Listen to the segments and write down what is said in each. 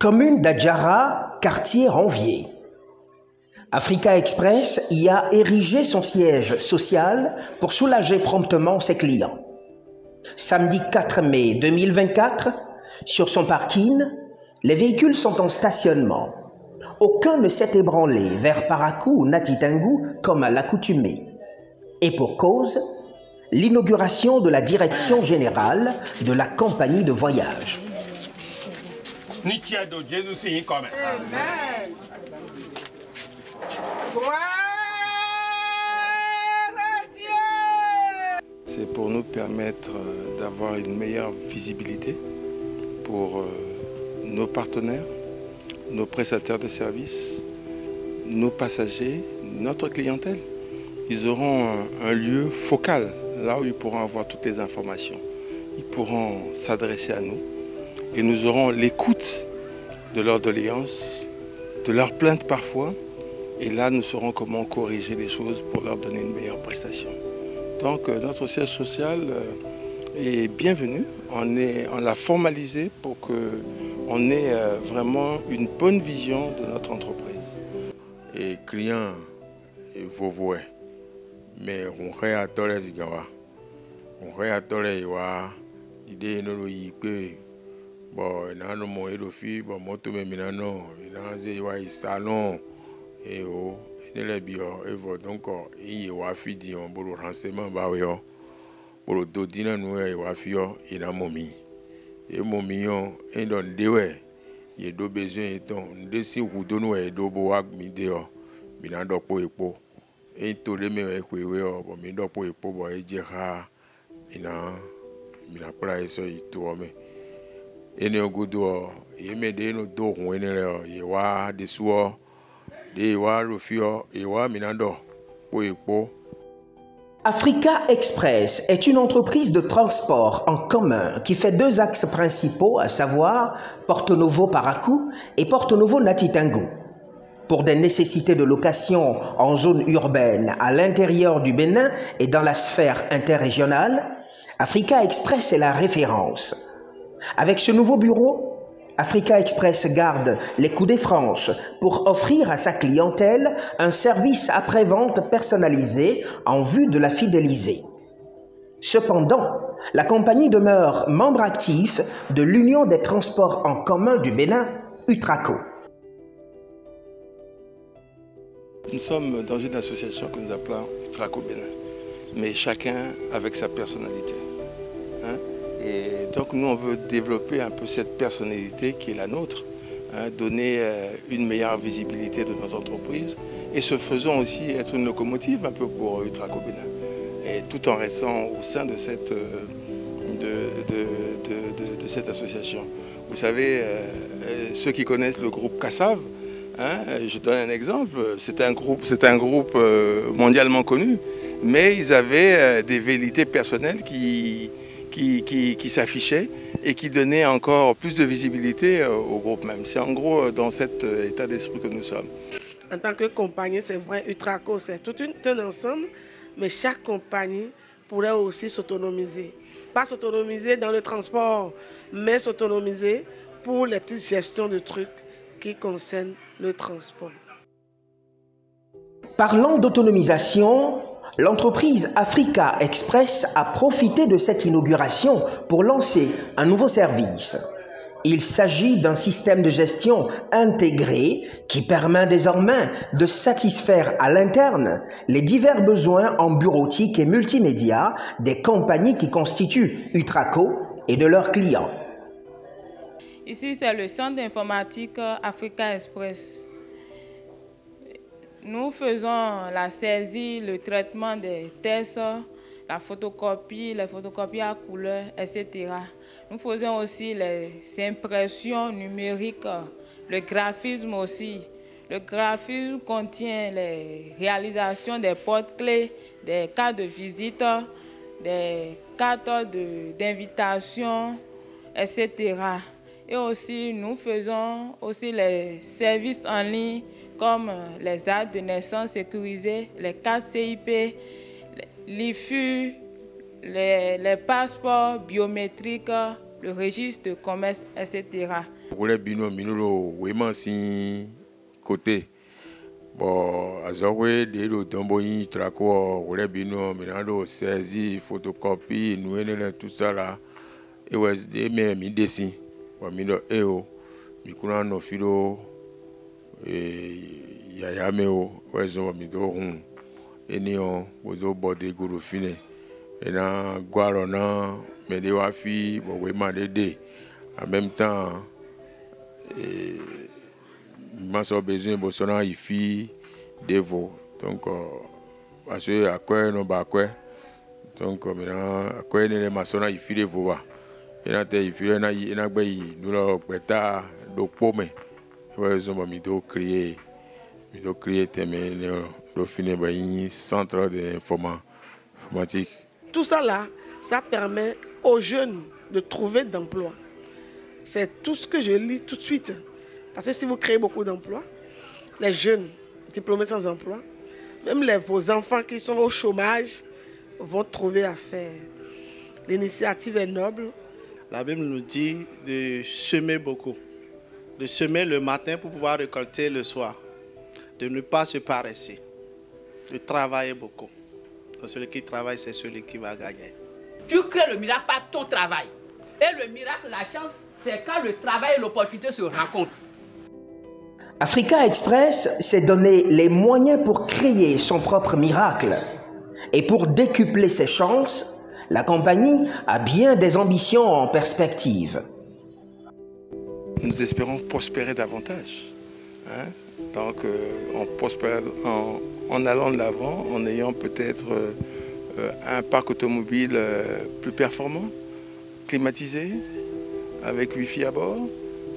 Commune d'Adjara, quartier Ranvier. Africa Express y a érigé son siège social pour soulager promptement ses clients. Samedi 4 mai 2024, sur son parking, les véhicules sont en stationnement. Aucun ne s'est ébranlé vers Parakou ou Natitingou comme à l'accoutumée. Et pour cause, l'inauguration de la direction générale de la compagnie de voyage. C'est pour nous permettre d'avoir une meilleure visibilité pour nos partenaires, nos prestataires de services, nos passagers, notre clientèle. Ils auront un lieu focal, là où ils pourront avoir toutes les informations. Ils pourront s'adresser à nous et nous aurons l'écoute de leurs doléances, de leurs plaintes parfois. Et là, nous saurons comment corriger les choses pour leur donner une meilleure prestation. Donc, notre siège social est bienvenu. On l'a formalisé pour qu'on ait vraiment une bonne vision de notre entreprise. Et client, il faut voir. Mais on fait à tous les gars. On fait à tous les gars. L'idée nous est que bon, nous mon élofi, bon, moi tout même non, il salon et oh, il est bien et voilà donc il y a fidi on pour le renseignement bah oui pour le dodina nous il y a fio il a momi et momi on et donc dewe il y a deux besoins et donc de si vous donnez et deux bois midéo mina do po epo et tout le même ekwewe bon mi do po epo bon et dira mina pra eso y tout mais et ne godo et me de no do on ne y wa de suo Africa Express est une entreprise de transport en commun qui fait deux axes principaux, à savoir Porto Novo Parakou et Porto Novo Natitingou. Pour des nécessités de location en zone urbaine, à l'intérieur du Bénin et dans la sphère interrégionale, Africa Express est la référence. Avec ce nouveau bureau, Africa Express garde les coudées franches pour offrir à sa clientèle un service après-vente personnalisé en vue de la fidéliser. Cependant, la compagnie demeure membre actif de l'Union des transports en commun du Bénin, UTRACO. Nous sommes dans une association que nous appelons UTRACO Bénin, mais chacun avec sa personnalité. Et donc nous, on veut développer un peu cette personnalité qui est la nôtre, donner une meilleure visibilité de notre entreprise et se faisant aussi être une locomotive un peu pour UTRACO Bénin. Et tout en restant au sein de cette, de cette association. Vous savez, ceux qui connaissent le groupe Kassav, je donne un exemple, c'est un groupe mondialement connu, mais ils avaient des velléités personnelles qui s'affichaient et qui donnaient encore plus de visibilité au groupe même. C'est en gros dans cet état d'esprit que nous sommes. En tant que compagnie, c'est vrai, UTRACO, c'est tout un ensemble, mais chaque compagnie pourrait aussi s'autonomiser. Pas s'autonomiser dans le transport, mais s'autonomiser pour les petites gestions de trucs qui concernent le transport. Parlant d'autonomisation, l'entreprise Africa Express a profité de cette inauguration pour lancer un nouveau service. Il s'agit d'un système de gestion intégré qui permet désormais de satisfaire à l'interne les divers besoins en bureautique et multimédia des compagnies qui constituent UTRACO et de leurs clients. Ici, c'est le centre d'informatique Africa Express. Nous faisons la saisie, le traitement des tests, la photocopie, les photocopies à couleur, etc. Nous faisons aussi les impressions numériques, le graphisme aussi. Le graphisme contient les réalisations des porte-clés, des cartes de visite, des cartes d'invitation, etc. Et aussi, nous faisons aussi les services en ligne comme les actes de naissance sécurisés, les cartes CIP, l'IFU, les passeports biométriques, le registre de commerce, etc. Roulé bino minuro vraiment si côté. Bon, azorwe de lo dombo yi trako roulé bino minando saisi photocopie nous tout ça là. Et ouais, mais mi dessin. Bon, mi do eo mi kuna no filo ya me o ouais zo mi do hun. Eni on bozo bode guru fine. Et na guaro na me de wa fi bo we ma de en même temps ma so besoin bo sona ifi devo donc parce que à quoi no ba quoi donc maintenant à quoi ne ma sona ifi devo ba et na te ifi na gbe yi no lo peta do pome ouais zo mi do créer teme do fine ba yi centre d'informatique. Tout ça là, ça permet aux jeunes de trouver d'emploi. C'est tout ce que je lis tout de suite. Parce que si vous créez beaucoup d'emplois, les jeunes diplômés sans emploi, même vos enfants qui sont au chômage vont trouver à faire. L'initiative est noble. La Bible nous dit de semer beaucoup, de semer le matin pour pouvoir récolter le soir, de ne pas se paresser, de travailler beaucoup. Celui qui travaille, c'est celui qui va gagner. Tu crées le miracle par ton travail. Et le miracle, la chance, c'est quand le travail et l'opportunité se rencontrent. Africa Express s'est donné les moyens pour créer son propre miracle. Et pour décupler ses chances, la compagnie a bien des ambitions en perspective. Nous espérons prospérer davantage. Donc, on prospère en allant de l'avant, en ayant peut-être un parc automobile plus performant, climatisé, avec Wi-Fi à bord.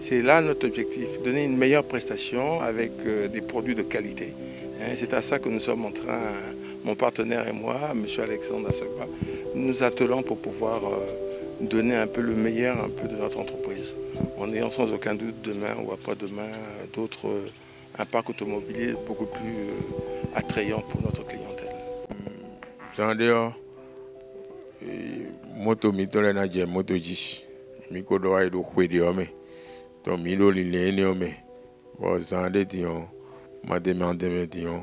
C'est là notre objectif, donner une meilleure prestation avec des produits de qualité. C'est à ça que nous sommes en train, mon partenaire et moi, M. Alexandre Assagba, nous attelons pour pouvoir donner un peu le meilleur de notre entreprise, en ayant sans aucun doute demain ou après-demain un parc automobile beaucoup plus attrayant pour notre clientèle. C'est-à-dire, moto mitole na je moto ji, miko do ay do kwedi ome, to milo lile ne ome, bo zande dion, ma demande dion,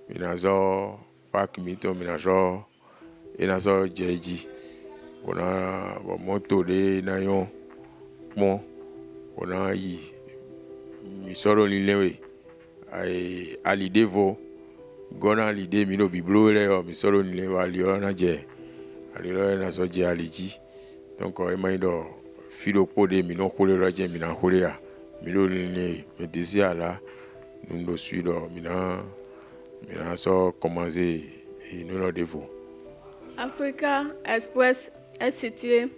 minazo park mito minazo, inazo jeji, ona bo moto de na yon, bon, ona yi, mi soro lile we. À l'idée vaut gona l'idée mino biblo le mi solo ni le walio na je alilo na so je aliji donc e mai do filo pode mino kole raje mina kole ya mino ni me désir là nous do suido mina so commencer et nous le devons. Africa Express est situé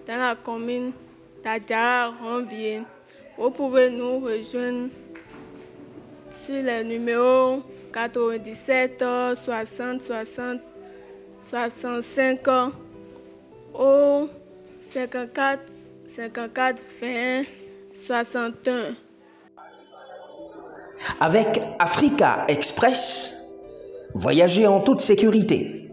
dans la commune d'Adjara-Ronvier. Vous pouvez nous rejoindre sur les numéros 97 60 60 65 ou 54 54 21 61. Avec Africa Express, voyagez en toute sécurité.